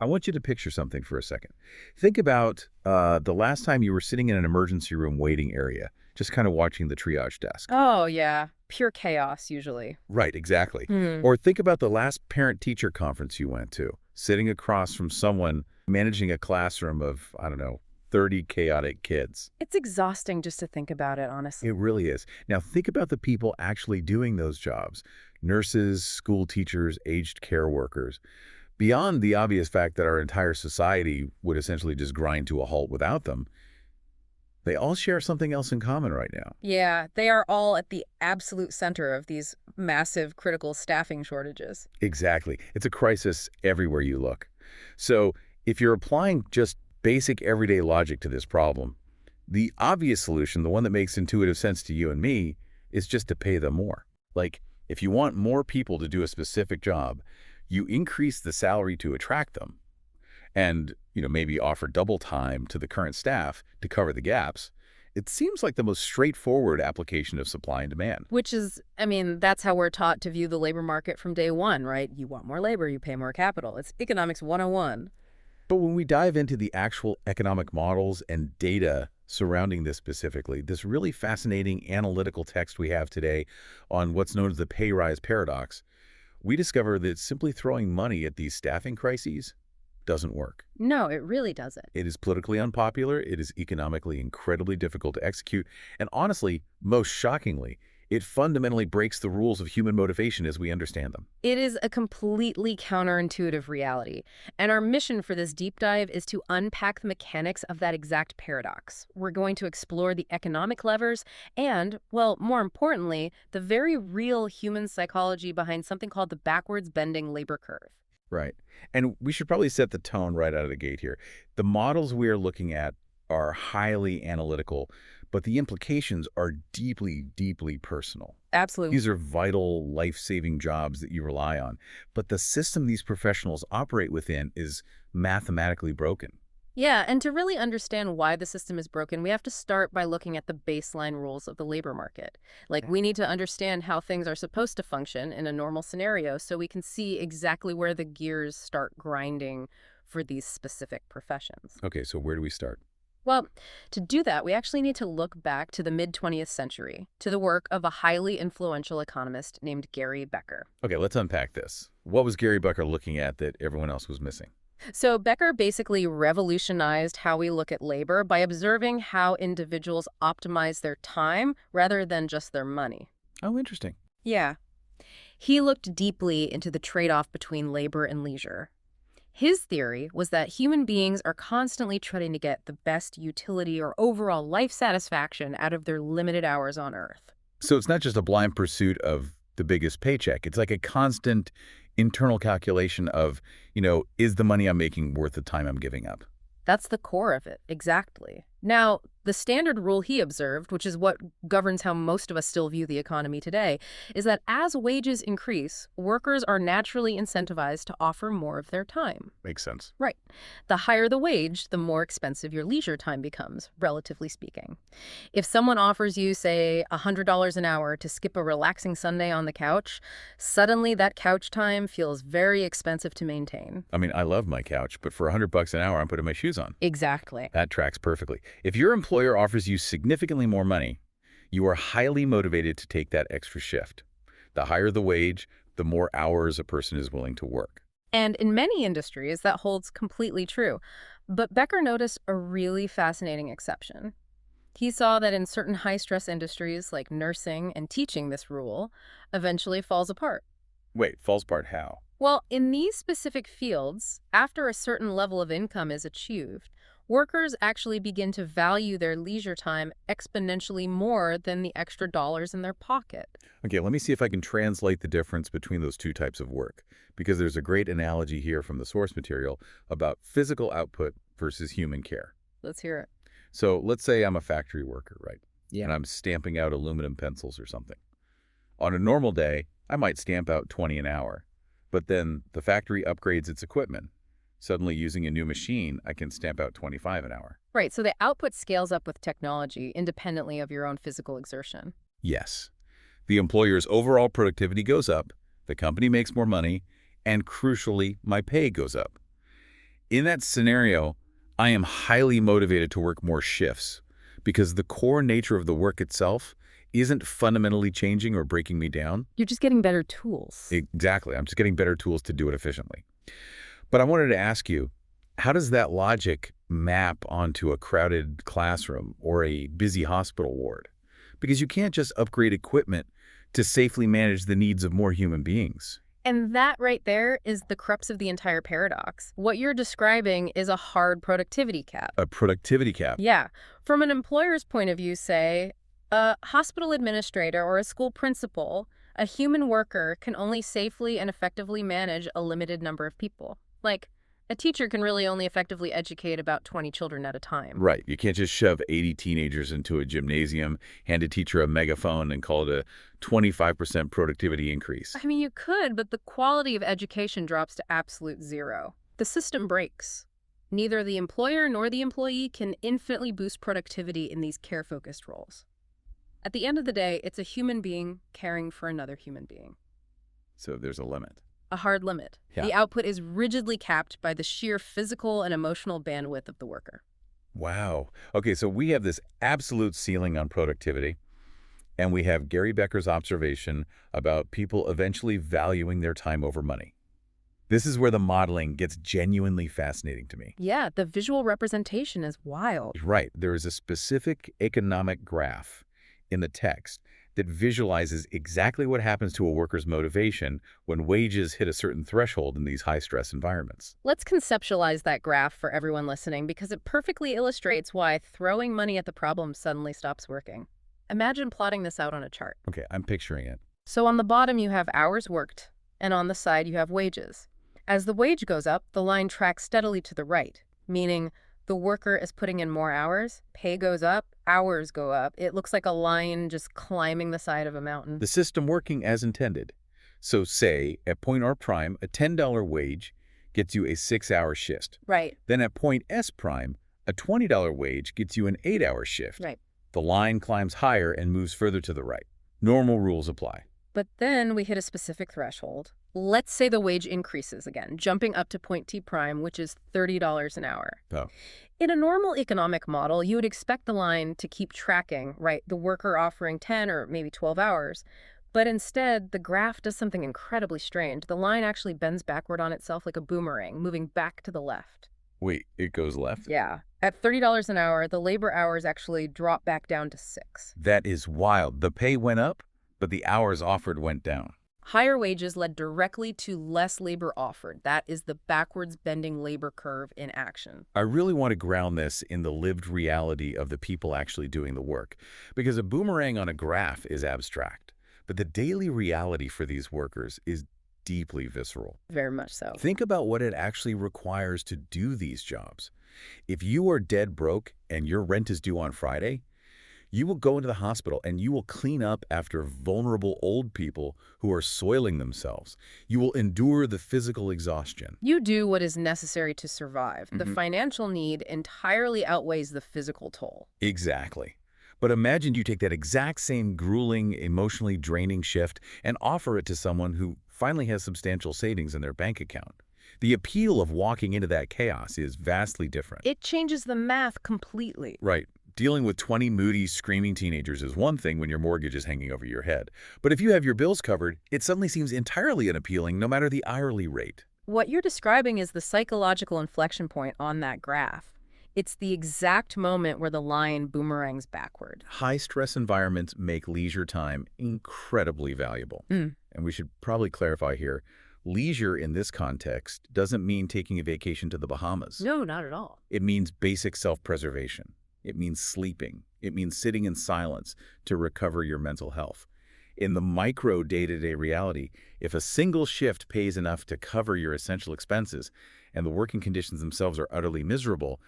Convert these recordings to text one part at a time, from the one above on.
I want you to picture something for a second. Think about the last time you were sitting in an emergency room waiting area, just kind of watching the triage desk. Oh, yeah. Pure chaos, usually. Right, exactly. Hmm. Or think about the last parent-teacher conference you went to, sitting across from someone managing a classroom of, I don't know, 30 chaotic kids. It's exhausting just to think about it, honestly. It really is. Now think about the people actually doing those jobs. Nurses, school teachers, aged care workers. Beyond the obvious fact that our entire society would essentially just grind to a halt without them, they all share something else in common right now. Yeah, they are all at the absolute center of these massive critical staffing shortages. Exactly. It's a crisis everywhere you look. So if you're applying just basic everyday logic to this problem, the obvious solution, the one that makes intuitive sense to you and me, is just to pay them more. Like, if you want more people to do a specific job, you increase the salary to attract them and, maybe offer double time to the current staff to cover the gaps. It seems like the most straightforward application of supply and demand. Which is, I mean, that's how we're taught to view the labor market from day one, right? You want more labor, you pay more capital. It's economics 101. But when we dive into the actual economic models and data surrounding this specifically, this really fascinating analytical text we have today on what's known as the pay rise paradox, we discover that simply throwing money at these staffing crises doesn't work. No, it really doesn't. It is politically unpopular, it is economically incredibly difficult to execute, and honestly, most shockingly, it fundamentally breaks the rules of human motivation as we understand them. It is a completely counterintuitive reality, and our mission for this deep dive is to unpack the mechanics of that exact paradox. We're going to explore the economic levers and, well, more importantly, the very real human psychology behind something called the backwards bending labor curve. Right. And we should probably set the tone right out of the gate here. The models we are looking at are highly analytical, but the implications are deeply, deeply personal. Absolutely. These are vital, life-saving jobs that you rely on. But the system these professionals operate within is mathematically broken. Yeah, and to really understand why the system is broken, we have to start by looking at the baseline rules of the labor market. Like, we need to understand how things are supposed to function in a normal scenario so we can see exactly where the gears start grinding for these specific professions. Okay, so where do we start? Well, to do that, we actually need to look back to the mid-20th century, to the work of a highly influential economist named Gary Becker. Okay, let's unpack this. What was Gary Becker looking at that everyone else was missing? So Becker basically revolutionized how we look at labor by observing how individuals optimize their time rather than just their money. Oh, interesting. Yeah. He looked deeply into the trade-off between labor and leisure. His theory was that human beings are constantly trying to get the best utility or overall life satisfaction out of their limited hours on Earth. So it's not just a blind pursuit of the biggest paycheck. It's like a constant internal calculation of, is the money I'm making worth the time I'm giving up? That's the core of it, exactly. Now, the standard rule he observed, which is what governs how most of us still view the economy today, is that as wages increase, workers are naturally incentivized to offer more of their time. Makes sense. Right. The higher the wage, the more expensive your leisure time becomes, relatively speaking. If someone offers you, say, $100 an hour to skip a relaxing Sunday on the couch, suddenly that couch time feels very expensive to maintain. I mean, I love my couch, but for $100 an hour, I'm putting my shoes on. Exactly. That tracks perfectly. If your employer offers you significantly more money, you are highly motivated to take that extra shift. The higher the wage, the more hours a person is willing to work. And in many industries, that holds completely true. But Becker noticed a really fascinating exception. He saw that in certain high-stress industries like nursing and teaching, this rule eventually falls apart. Wait, falls apart how? Well, in these specific fields, after a certain level of income is achieved, workers actually begin to value their leisure time exponentially more than the extra dollars in their pocket. Okay, let me see if I can translate the difference between those two types of work, because there's a great analogy here from the source material about physical output versus human care. Let's hear it. So let's say I'm a factory worker, right? Yeah. And I'm stamping out aluminum pencils or something. On a normal day, I might stamp out 20 an hour, but then the factory upgrades its equipment. Suddenly, using a new machine, I can stamp out 25 an hour. Right, so the output scales up with technology independently of your own physical exertion. Yes. The employer's overall productivity goes up, the company makes more money, and crucially, my pay goes up. In that scenario, I am highly motivated to work more shifts because the core nature of the work itself isn't fundamentally changing or breaking me down. You're just getting better tools. Exactly. I'm just getting better tools to do it efficiently. But I wanted to ask you, how does that logic map onto a crowded classroom or a busy hospital ward? Because you can't just upgrade equipment to safely manage the needs of more human beings. And that right there is the crux of the entire paradox. What you're describing is a hard productivity cap. A productivity cap. Yeah. From an employer's point of view, say, a hospital administrator or a school principal, a human worker can only safely and effectively manage a limited number of people. Like, a teacher can really only effectively educate about 20 children at a time. Right. You can't just shove 80 teenagers into a gymnasium, hand a teacher a megaphone, and call it a 25% productivity increase. I mean, you could, but the quality of education drops to absolute zero. The system breaks. Neither the employer nor the employee can infinitely boost productivity in these care-focused roles. At the end of the day, it's a human being caring for another human being. So there's a limit. A hard limit. Yeah. The output is rigidly capped by the sheer physical and emotional bandwidth of the worker. Wow. Okay, so we have this absolute ceiling on productivity, and we have Gary Becker's observation about people eventually valuing their time over money. This is where the modeling gets genuinely fascinating to me. Yeah, the visual representation is wild. Right. There is a specific economic graph in the text that visualizes exactly what happens to a worker's motivation when wages hit a certain threshold in these high-stress environments. Let's conceptualize that graph for everyone listening because it perfectly illustrates why throwing money at the problem suddenly stops working. Imagine plotting this out on a chart. Okay, I'm picturing it. So on the bottom you have hours worked, and on the side you have wages. As the wage goes up, the line tracks steadily to the right, meaning the worker is putting in more hours, pay goes up, hours go up. It looks like a line just climbing the side of a mountain. The system working as intended. So say, at point R prime, a $10 wage gets you a 6-hour shift. Right. Then at point S prime, a $20 wage gets you an 8-hour shift. Right. The line climbs higher and moves further to the right. Normal rules apply. But then we hit a specific threshold. Let's say the wage increases again, jumping up to point T prime, which is $30 an hour. Oh. In a normal economic model, you would expect the line to keep tracking, right? The worker offering 10 or maybe 12 hours. But instead, the graph does something incredibly strange. The line actually bends backward on itself like a boomerang, moving back to the left. Wait, it goes left? Yeah. At $30 an hour, the labor hours actually drop back down to 6. That is wild. The pay went up, but the hours offered went down. Higher wages led directly to less labor offered. That is the backwards bending labor curve in action. I really want to ground this in the lived reality of the people actually doing the work, because a boomerang on a graph is abstract, but the daily reality for these workers is deeply visceral. Very much so. Think about what it actually requires to do these jobs. If you are dead broke and your rent is due on Friday, you will go into the hospital and you will clean up after vulnerable old people who are soiling themselves. You will endure the physical exhaustion. You do what is necessary to survive. The financial need entirely outweighs the physical toll. Exactly. But imagine you take that exact same grueling, emotionally draining shift and offer it to someone who finally has substantial savings in their bank account. The appeal of walking into that chaos is vastly different. It changes the math completely. Right. Dealing with 20 moody, screaming teenagers is one thing when your mortgage is hanging over your head. But if you have your bills covered, it suddenly seems entirely unappealing no matter the hourly rate. What you're describing is the psychological inflection point on that graph. It's the exact moment where the line boomerangs backward. High-stress environments make leisure time incredibly valuable. And we should probably clarify here, leisure in this context doesn't mean taking a vacation to the Bahamas. No, not at all. It means basic self-preservation. It means sleeping. It means sitting in silence to recover your mental health. In the micro day-to-day reality, if a single shift pays enough to cover your essential expenses and the working conditions themselves are utterly miserable,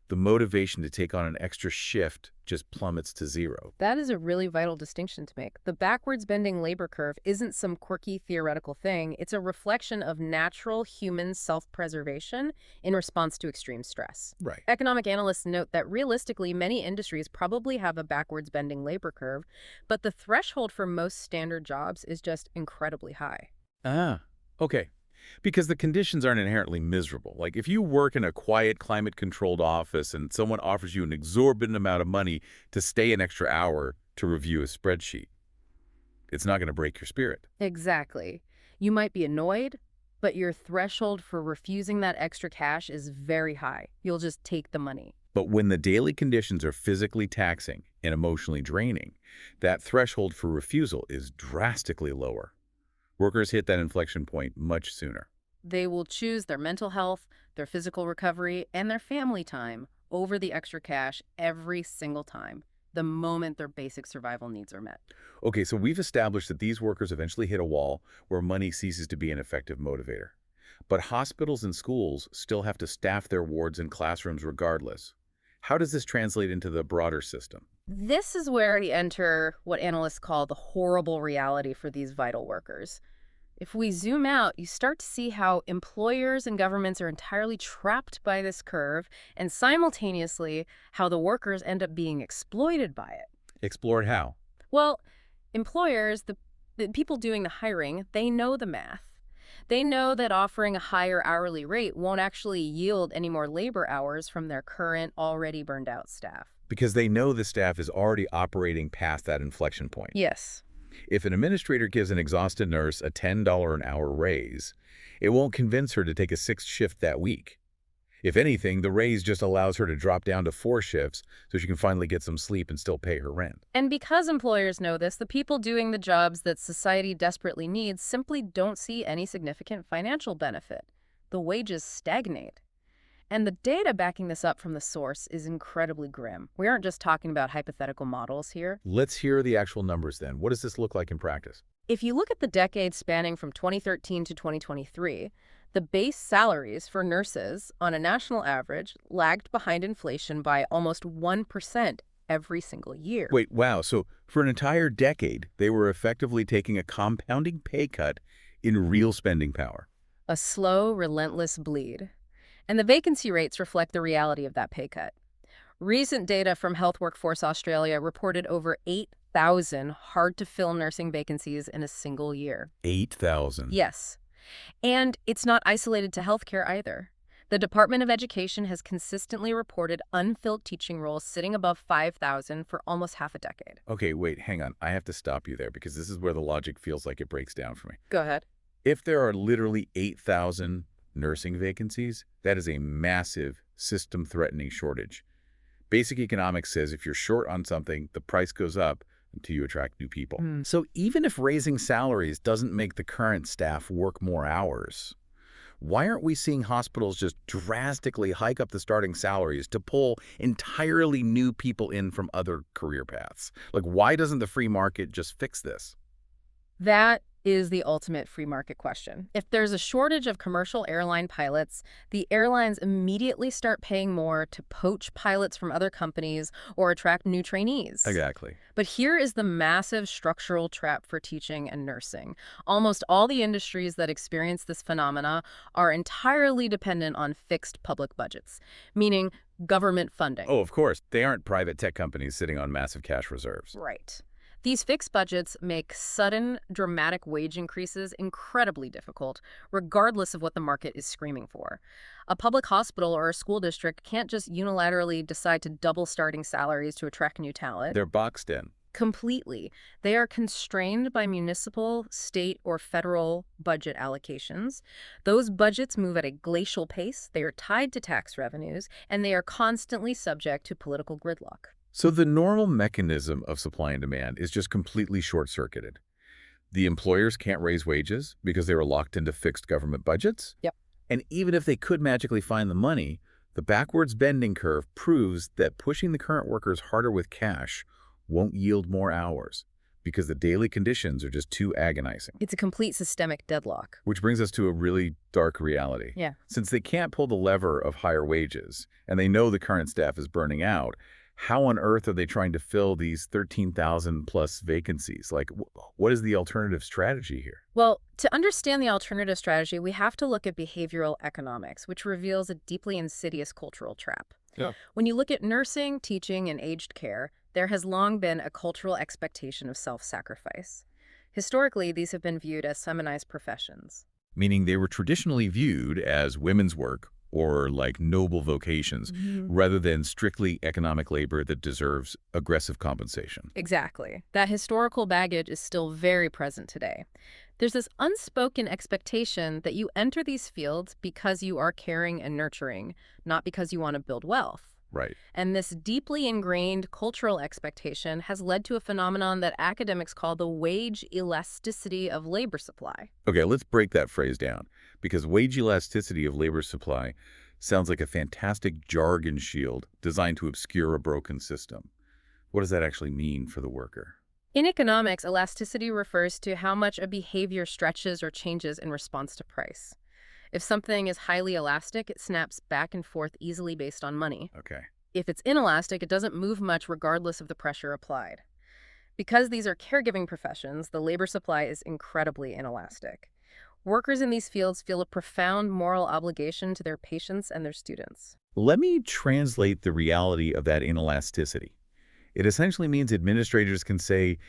the motivation to take on an extra shift just plummets to zero. That is a really vital distinction to make. The backwards bending labor curve isn't some quirky theoretical thing. It's a reflection of natural human self-preservation in response to extreme stress. Right. Economic analysts note that realistically, many industries probably have a backwards bending labor curve, but the threshold for most standard jobs is just incredibly high. Ah, okay. Because the conditions aren't inherently miserable. Like if you work in a quiet, climate-controlled office and someone offers you an exorbitant amount of money to stay an extra hour to review a spreadsheet, it's not going to break your spirit. Exactly. You might be annoyed, but your threshold for refusing that extra cash is very high. You'll just take the money. But when the daily conditions are physically taxing and emotionally draining, that threshold for refusal is drastically lower. Workers hit that inflection point much sooner. They will choose their mental health, their physical recovery, and their family time over the extra cash every single time, the moment their basic survival needs are met. Okay, so we've established that these workers eventually hit a wall where money ceases to be an effective motivator. But hospitals and schools still have to staff their wards and classrooms regardless. How does this translate into the broader system? This is where we enter what analysts call the horrible reality for these vital workers. If we zoom out, you start to see how employers and governments are entirely trapped by this curve, and simultaneously how the workers end up being exploited by it. Explored how? Well, employers, the people doing the hiring, they know the math. They know that offering a higher hourly rate won't actually yield any more labor hours from their current, already burned out staff. Because they know the staff is already operating past that inflection point. Yes. If an administrator gives an exhausted nurse a $10 an hour raise, it won't convince her to take a sixth shift that week. If anything, the raise just allows her to drop down to 4 shifts so she can finally get some sleep and still pay her rent. And because employers know this, the people doing the jobs that society desperately needs simply don't see any significant financial benefit. The wages stagnate. And the data backing this up from the source is incredibly grim. We aren't just talking about hypothetical models here. Let's hear the actual numbers then. What does this look like in practice? If you look at the decades spanning from 2013 to 2023, the base salaries for nurses on a national average lagged behind inflation by almost 1% every single year. Wait, wow. So for an entire decade, they were effectively taking a compounding pay cut in real spending power. A slow, relentless bleed. And the vacancy rates reflect the reality of that pay cut. Recent data from Health Workforce Australia reported over 8,000 hard-to-fill nursing vacancies in a single year. 8,000. Yes. And it's not isolated to healthcare either. The Department of Education has consistently reported unfilled teaching roles sitting above 5,000 for almost half a decade. Okay, wait, hang on. I have to stop you there because this is where the logic feels like it breaks down for me. Go ahead. If there are literally 8,000 nursing vacancies, that is a massive system-threatening shortage. Basic economics says if you're short on something, the price goes up until you attract new people. So even if raising salaries doesn't make the current staff work more hours, why aren't we seeing hospitals just drastically hike up the starting salaries to pull entirely new people in from other career paths? Like, why doesn't the free market just fix this? That is the ultimate free market question. If there's a shortage of commercial airline pilots, the airlines immediately start paying more to poach pilots from other companies or attract new trainees. Exactly. But here is the massive structural trap for teaching and nursing. Almost all the industries that experience this phenomena are entirely dependent on fixed public budgets, meaning government funding. Oh, of course. They aren't private tech companies sitting on massive cash reserves. Right. These fixed budgets make sudden, dramatic wage increases incredibly difficult, regardless of what the market is screaming for. A public hospital or a school district can't just unilaterally decide to double starting salaries to attract new talent. They're boxed in. Completely. They are constrained by municipal, state, or federal budget allocations. Those budgets move at a glacial pace, they are tied to tax revenues, and they are constantly subject to political gridlock. So the normal mechanism of supply and demand is just completely short-circuited. The employers can't raise wages because they were locked into fixed government budgets. Yep. And even if they could magically find the money, the backwards bending curve proves that pushing the current workers harder with cash won't yield more hours because the daily conditions are just too agonizing. It's a complete systemic deadlock. Which brings us to a really dark reality. Yeah. Since they can't pull the lever of higher wages and they know the current staff is burning out, how on earth are they trying to fill these 13,000 plus vacancies? Like, what is the alternative strategy here? Well, to understand the alternative strategy, we have to look at behavioral economics, which reveals a deeply insidious cultural trap. Yeah. When you look at nursing, teaching, and aged care, there has long been a cultural expectation of self-sacrifice. Historically, these have been viewed as feminized professions. meaning they were traditionally viewed as women's work or like noble vocations, Mhm. rather than strictly economic labor that deserves aggressive compensation. Exactly. That historical baggage is still very present today. There's this unspoken expectation that you enter these fields because you are caring and nurturing, not because you want to build wealth. Right. And this deeply ingrained cultural expectation has led to a phenomenon that academics call the wage elasticity of labor supply. Okay, let's break that phrase down, because wage elasticity of labor supply sounds like a fantastic jargon shield designed to obscure a broken system. What does that actually mean for the worker? In economics, elasticity refers to how much a behavior stretches or changes in response to price. If something is highly elastic, it snaps back and forth easily based on money. Okay. If it's inelastic, it doesn't move much regardless of the pressure applied. Because these are caregiving professions, the labor supply is incredibly inelastic. Workers in these fields feel a profound moral obligation to their patients and their students. Let me translate the reality of that inelasticity. It essentially means administrators can say,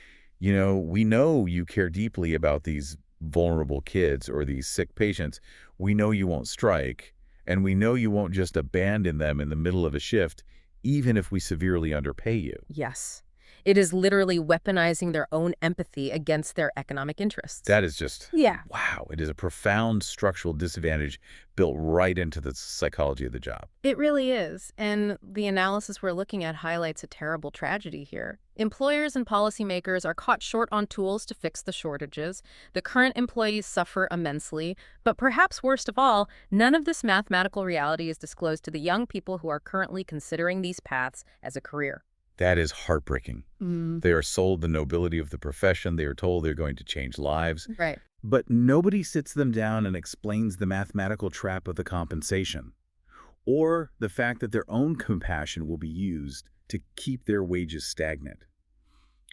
we know you care deeply about these vulnerable kids or these sick patients. We know you won't strike, and we know you won't just abandon them in the middle of a shift, even if we severely underpay you. Yes. It is literally weaponizing their own empathy against their economic interests. That is just, Yeah. wow, it is a profound structural disadvantage built right into the psychology of the job. It really is. And the analysis we're looking at highlights a terrible tragedy here. Employers and policymakers are caught short on tools to fix the shortages. The current employees suffer immensely. But perhaps worst of all, none of this mathematical reality is disclosed to the young people who are currently considering these paths as a career. That is heartbreaking. They are sold the nobility of the profession. They are told they're going to change lives. Right. But nobody sits them down and explains the mathematical trap of the compensation, or the fact that their own compassion will be used to keep their wages stagnant.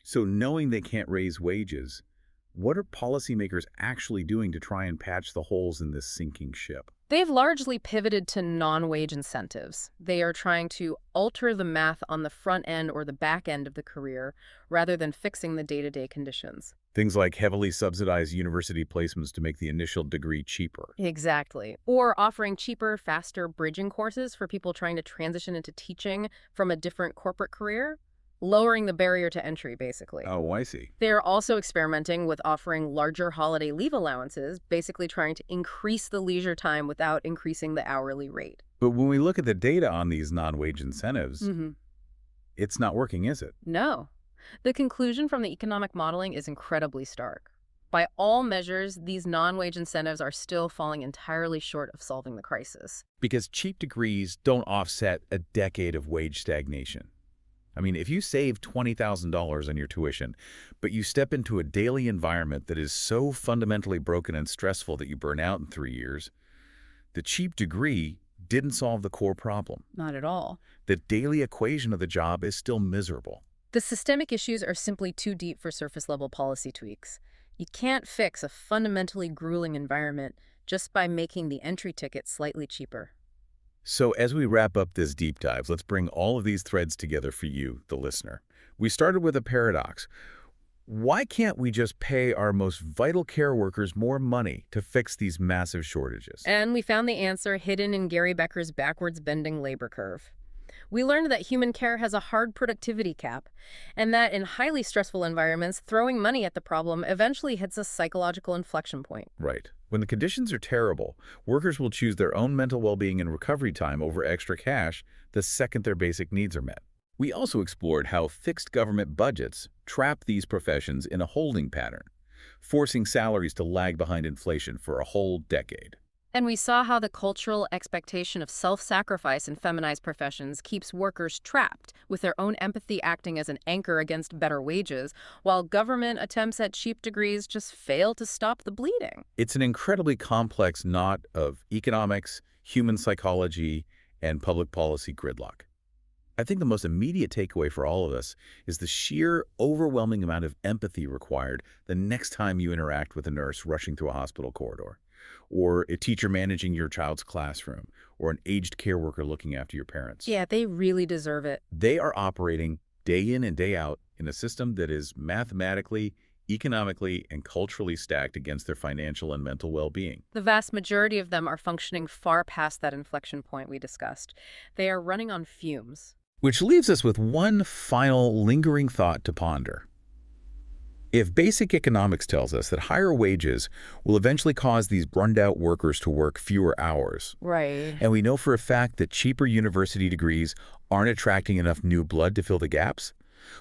So knowing they can't raise wages, what are policymakers actually doing to try and patch the holes in this sinking ship? They've largely pivoted to non-wage incentives. They are trying to alter the math on the front end or the back end of the career rather than fixing the day-to-day conditions. Things like heavily subsidized university placements to make the initial degree cheaper. Exactly. Or offering cheaper, faster bridging courses for people trying to transition into teaching from a different corporate career, lowering the barrier to entry, basically. Oh, I see. They're also experimenting with offering larger holiday leave allowances, basically trying to increase the leisure time without increasing the hourly rate. But when we look at the data on these non-wage incentives, it's not working, is it? No. The conclusion from the economic modeling is incredibly stark. By all measures, these non-wage incentives are still falling entirely short of solving the crisis. Because cheap degrees don't offset a decade of wage stagnation. I mean, if you save $20,000 on your tuition, but you step into a daily environment that is so fundamentally broken and stressful that you burn out in 3 years, the cheap degree didn't solve the core problem. Not at all. The daily equation of the job is still miserable. The systemic issues are simply too deep for surface-level policy tweaks. You can't fix a fundamentally grueling environment just by making the entry ticket slightly cheaper. So as we wrap up this deep dive, let's bring all of these threads together for you, the listener. We started with a paradox. Why can't we just pay our most vital care workers more money to fix these massive shortages? And we found the answer hidden in Gary Becker's backwards bending labor curve. We learned that human care has a hard productivity cap, and that in highly stressful environments, throwing money at the problem eventually hits a psychological inflection point. Right. When the conditions are terrible, workers will choose their own mental well-being and recovery time over extra cash the second their basic needs are met. We also explored how fixed government budgets trap these professions in a holding pattern, forcing salaries to lag behind inflation for a whole decade. And we saw how the cultural expectation of self-sacrifice in feminized professions keeps workers trapped, with their own empathy acting as an anchor against better wages, while government attempts at cheap degrees just fail to stop the bleeding. It's an incredibly complex knot of economics, human psychology, and public policy gridlock. I think the most immediate takeaway for all of us is the sheer, overwhelming amount of empathy required the next time you interact with a nurse rushing through a hospital corridor, or a teacher managing your child's classroom, or an aged care worker looking after your parents. Yeah, they really deserve it. They are operating day in and day out in a system that is mathematically economically and culturally stacked against their financial and mental well-being. The vast majority of them are functioning far past that inflection point we discussed. They are running on fumes. Which leaves us with one final lingering thought to ponder. If basic economics tells us that higher wages will eventually cause these burned-out workers to work fewer hours, Right. and we know for a fact that cheaper university degrees aren't attracting enough new blood to fill the gaps,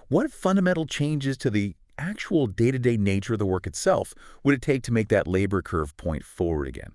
what fundamental changes to the actual day-to-day nature of the work itself would it take to make that labor curve point forward again?